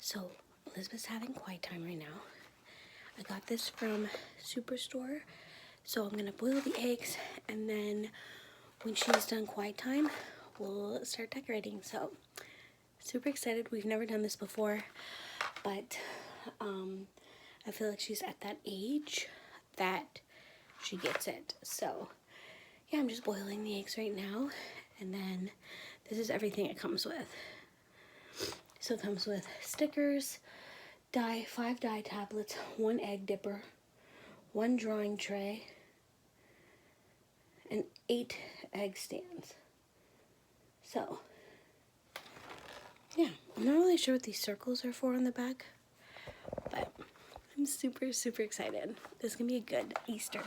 So Elizabeth's having quiet time right now. I got this from Superstore. So I'm gonna boil the eggs, and then when she's done quiet time, we'll start decorating. So super excited. We've never done this before, but I feel like she's at that age that she gets it. So yeah, I'm just boiling the eggs right now, and then this is everything it comes with. So it comes with stickers, 5 dye tablets, 1 egg dipper, 1 drawing tray, and 8 egg stands. So yeah, I'm not really sure what these circles are for on the back, but I'm super, super excited. This is gonna be a good Easter.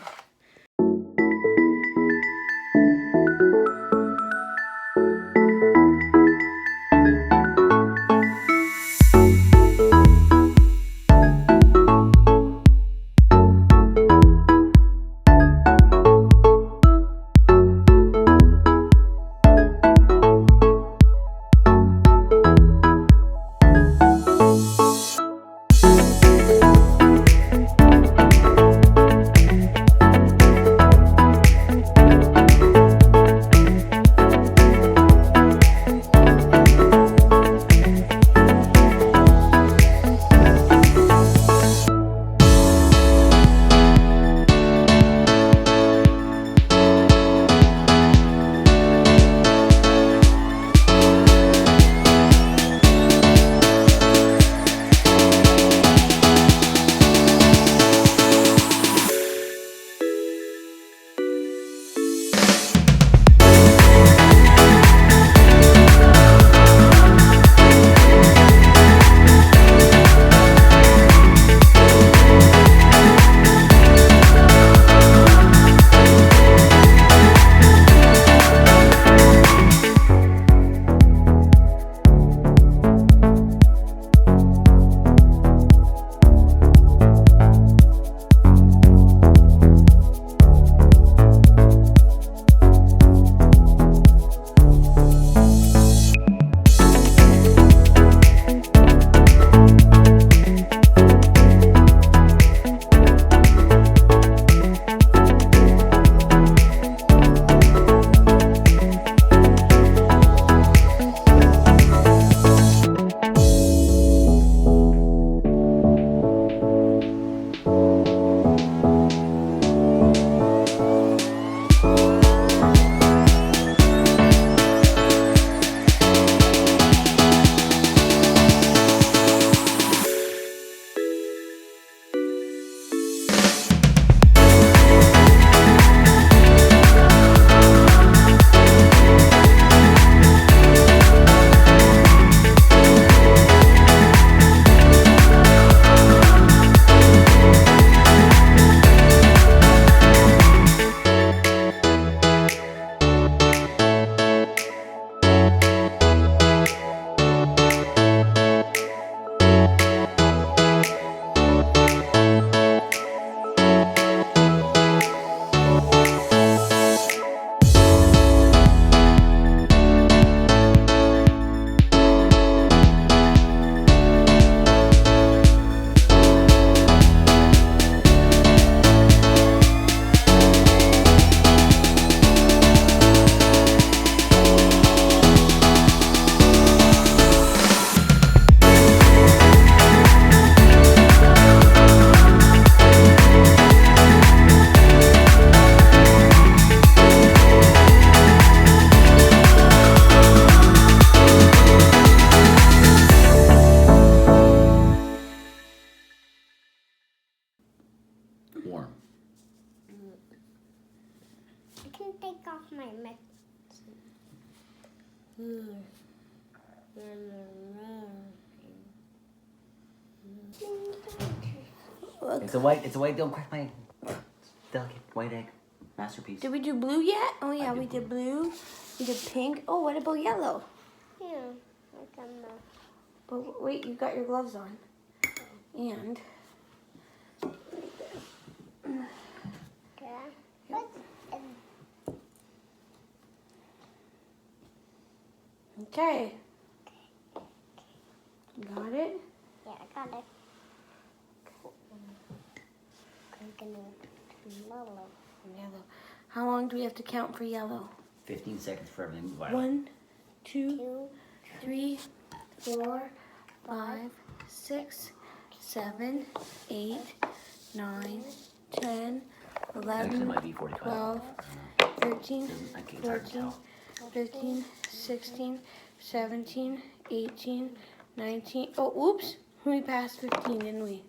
Warm. I can take off my mitt. It's a white, don't crack my egg. Delicate white egg. Masterpiece. Did we do blue yet? Oh yeah, I did we did blue. We did pink. Oh, what about yellow? Yeah, I can But wait, you got your gloves on. And okay. okay. Got it? Yeah, I got it. I'm gonna do yellow. Yellow. How long do we have to count for yellow? 15 seconds for everything to violet. 1, 2, 2, 3, 4, 5, 6, 7, 8, 9, 10, Actually, it 11, might be 45. 12, 13, I can't hard to 14, tell. 15, 16, 17, 18, 19. Oh, oops. We passed 15, didn't we?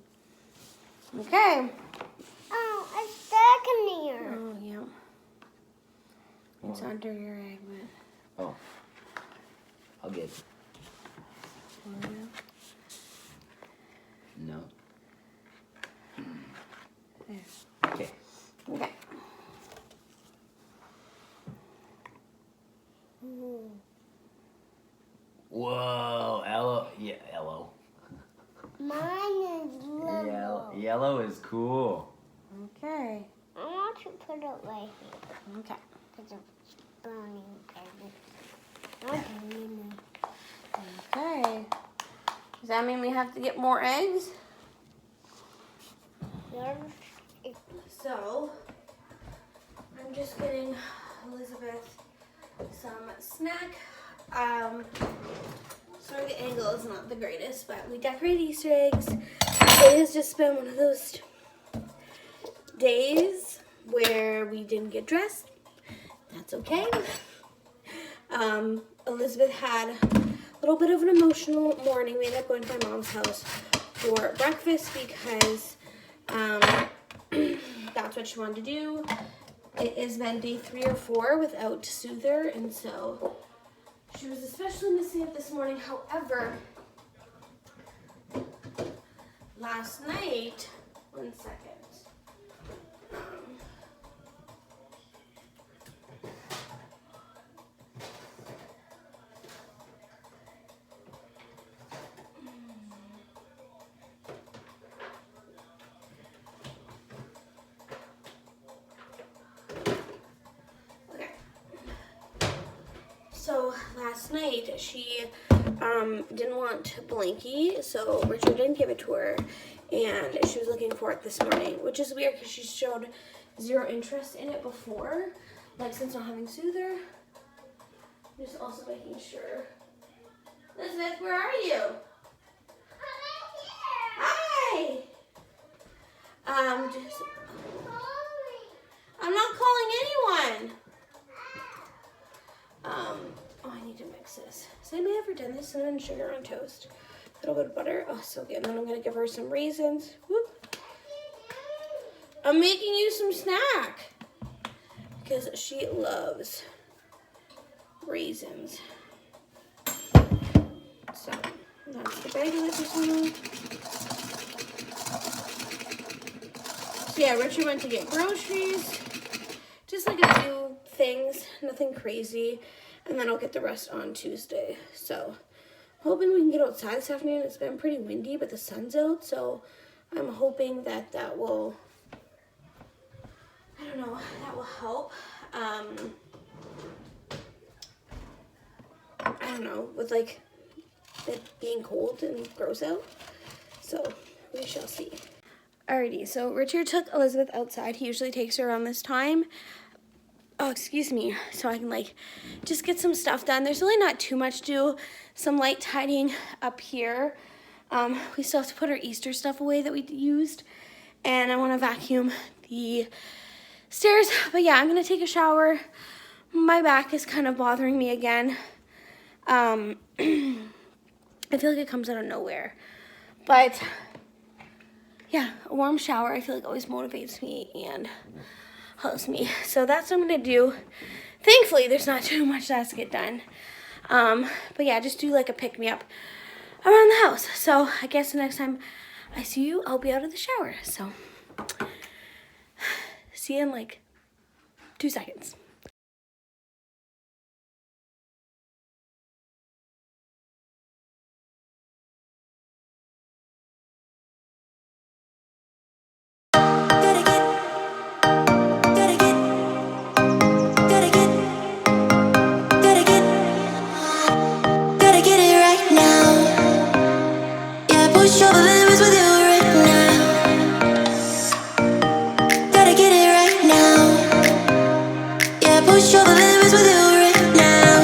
Okay. Oh, it's stuck in here. Oh, yeah. It's What? under your egg, but... Oh. I'll get it. No. There. Okay. Okay. Whoa. Yellow. Mine is yellow. Yellow is cool. Okay. I want to put it right here Okay. because it's burning. Okay. Okay. Does that mean we have to get more eggs? So, I'm just getting Elizabeth some snack. Sorry the angle is not the greatest, but we decorate Easter eggs. It has just been one of those days where we didn't get dressed. That's okay. Elizabeth had a little bit of an emotional morning. We ended up going to my mom's house for breakfast because that's what she wanted to do. It has been day 3 or 4 without Soother, and so she was especially missing it this morning. However, last night, 1 second. So last night she didn't want Blanky, so Richard didn't give it to her, and she was looking for it this morning, which is weird because she showed 0 interest in it before, like since not having Soother. Just also making sure. Elizabeth, where are you? Hi. I'm not calling anyone. Oh, I need to mix this. Has anybody ever done this? Cinnamon sugar on toast. A little bit of butter. Oh, so good. And then I'm going to give her some raisins. Whoop. I'm making you some snack. Because she loves raisins. So, that's the bag of this one. So yeah, Richard went to get groceries. Just like a few things. Nothing crazy. And then I'll get the rest on Tuesday. So, hoping we can get outside this afternoon. It's been pretty windy, but the sun's out. So, I'm hoping that that will, I don't know, that will help. I don't know, with like it being cold and gross out. So, we shall see. Alrighty, so Richard took Elizabeth outside. He usually takes her around this time. Oh, excuse me, so I can like just get some stuff done. There's really not too much to do. Some light tidying up here. We still have to put our Easter stuff away that we used. And I want to vacuum the stairs. But yeah, I'm going to take a shower. My back is kind of bothering me again. I feel like it comes out of nowhere. But yeah, a warm shower I feel like always motivates me and helps me. So that's what I'm going to do. Thankfully, there's not too much that has to get done. But yeah, just do like a pick-me-up around the house. So I guess the next time I see you, I'll be out of the shower. So see you in like 2 seconds. Gotta get it right now. Yeah, push all the limits with you right now. Gotta get it right now. Yeah, push all the limits with you right now.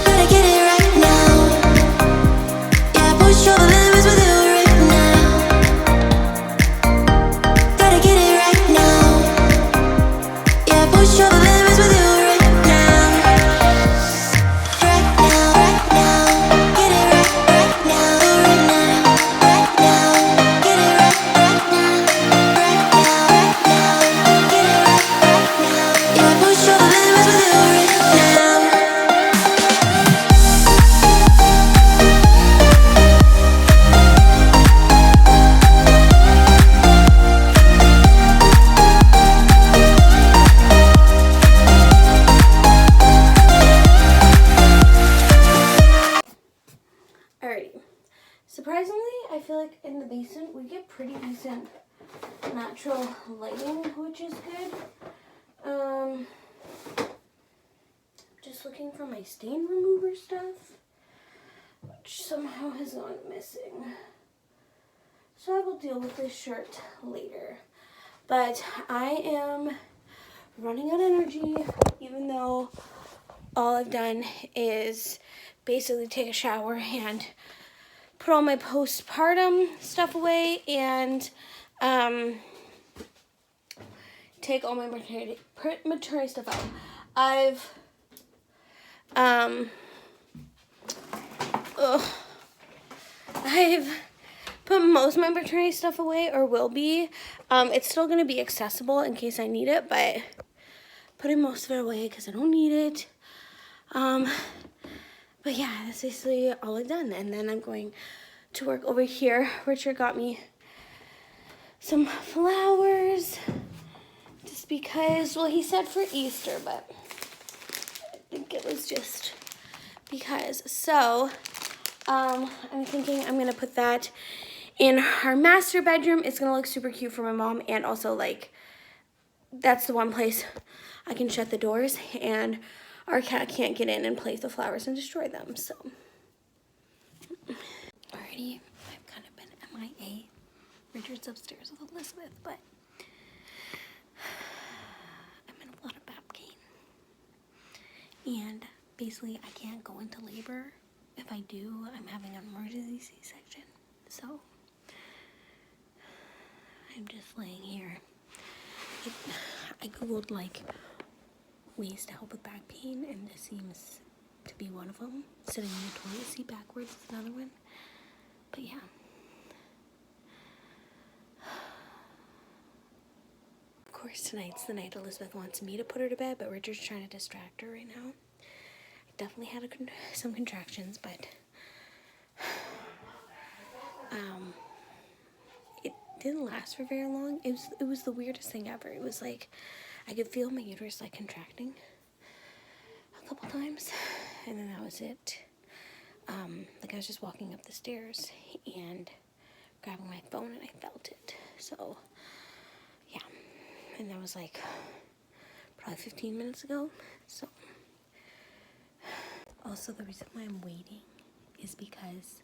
Gotta get it right now. Yeah, push all the limits with you right now. Gotta get it right now. Yeah, push all the limits with you right now. Right now, right now. Get it right, right now, right now, right now. Get it right, right now, right now, right now. Get it right, right now. Yeah, push all the limits with you right now. Alrighty. Surprisingly, I feel like in the basement we get pretty decent natural lighting, which is good. Just looking for my stain remover stuff, which somehow has gone missing. So I will deal with this shirt later. But I am running out of energy, even though all I've done is basically take a shower and put all my postpartum stuff away and take all my maternity stuff out. I've put most of my maternity stuff away, or will be. It's still going to be accessible in case I need it, but putting most of it away because I don't need it. But yeah, that's basically all I've done. And then I'm going to work over here. Richard got me some flowers just because, well, he said for Easter, but I think it was just because. So I'm thinking I'm going to put that in our master bedroom. It's going to look super cute for my mom, and also, like, that's the one place I can shut the doors and our cat can't get in and play with the flowers and destroy them. So alrighty, I've kind of been MIA. Richard's upstairs with Elizabeth, but I'm in a lot of back pain, and basically I can't go into labor. If I do, I'm having an emergency C-section. So I'm just laying here. I googled like ways to help with back pain, and this seems to be one of them. Sitting in the toilet seat backwards is another one. But yeah. Of course, tonight's the night Elizabeth wants me to put her to bed, but Richard's trying to distract her right now. I definitely had some contractions, but it didn't last for very long. It was the weirdest thing ever. It was like I could feel my uterus like contracting a couple times, and then that was it. Like I was just walking up the stairs and grabbing my phone and I felt it. So yeah, and that was like probably 15 minutes ago. So also the reason why I'm waiting is because,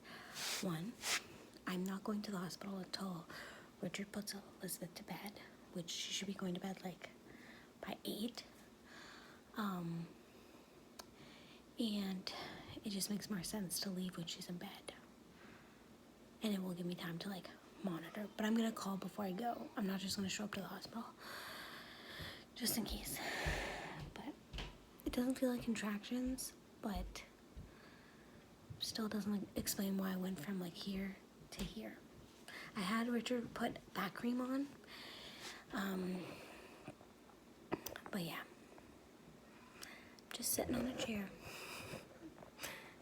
one, I'm not going to the hospital until Richard puts Elizabeth to bed, which she should be going to bed like by 8. And it just makes more sense to leave when she's in bed. And it will give me time to like monitor. But I'm gonna call before I go. I'm not just gonna show up to the hospital, just in case. But it doesn't feel like contractions, but still doesn't like explain why I went from like here to here. I had Richard put back cream on. But yeah, just sitting on a chair,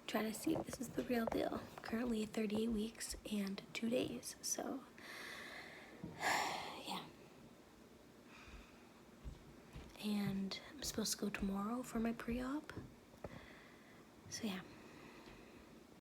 trying to see if this is the real deal. Currently 38 weeks and 2 days, so yeah. And I'm supposed to go tomorrow for my pre-op. So yeah.